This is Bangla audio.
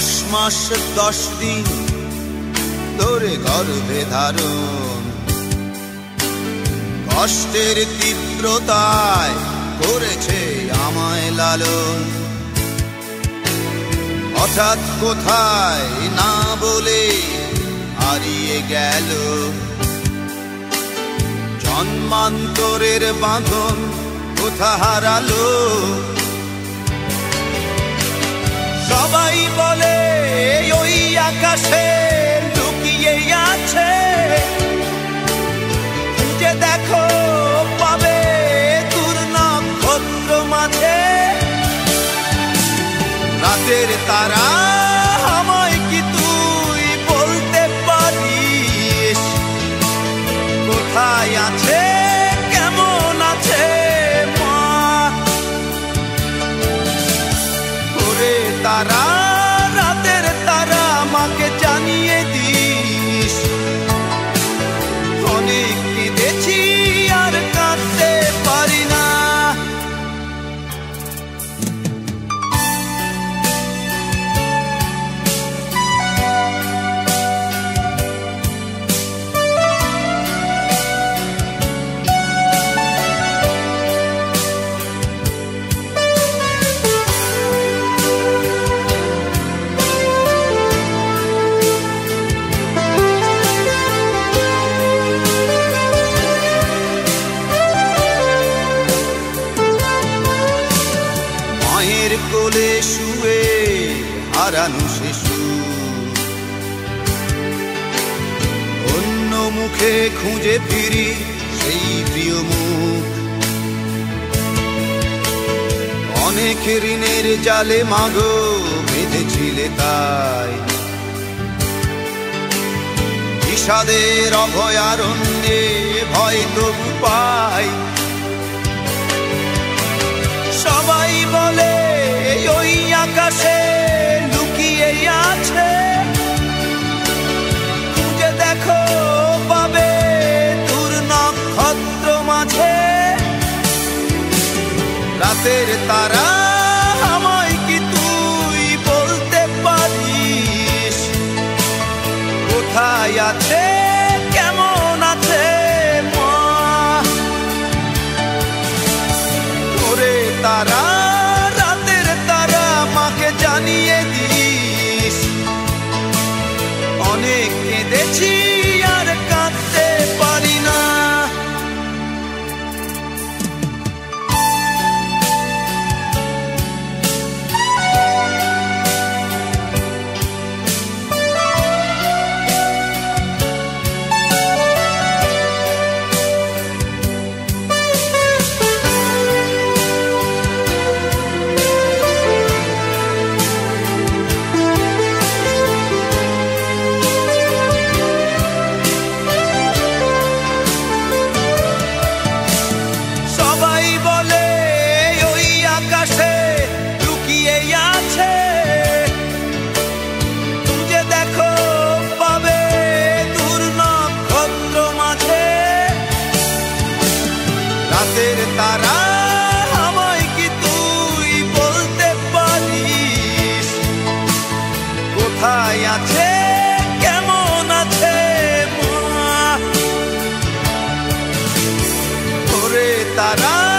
10 মাস 10 দিন ধরে গর্ভে ধারণ, কষ্টের তীব্রতায় করেছে আমায় লালন। হঠাৎ কোথায় না বলে হারিয়ে গেল জন্মান্তরের বাঁধন, কোথা হারালো। সবাই বলে ওই আকাশে লুকিয়ে আছে, খুঁজে দেখো পাবে দূর নক্ষত্র মাঝে। রাতের তারা আমায় কি তুই বলতে পারিস, কোথায় আছে কেমন আছে মা? ওরে তারা, রাতের তারা, মাকে জানিয়ে দিস। অনেক কেঁদেছি আর কাঁদতে পারি না। মায়ের কোলে শুয়ে হারানো শিশু, অন্য মুখে খুঁজে ফিরি সেই প্রিয় মুখ। অনেক ঋণের জালে মাগো বেঁধেছিলে তাই, বিষাদের অভয়ারণ্যে ভয় তবু পাই। সবাই বলে ওই আকাশে লুকিয়ে আছে, খুঁজে দেখো পাবে দূর নক্ষত্র মাঝে। রাতের তারা আমায় কি তুই বলতে পারিস, কোথায় আছে কেমন আছে মা? ওরে তারা, রাতের তারা, মাকে জানিয়ে দিস। অনেক কেঁদেছি আর কাঁদতে পারি না। রাতের তারা আমায় কি তুই বলতে পারিস, কোথায় আছে কেমন আছে মা? ওরে তারা।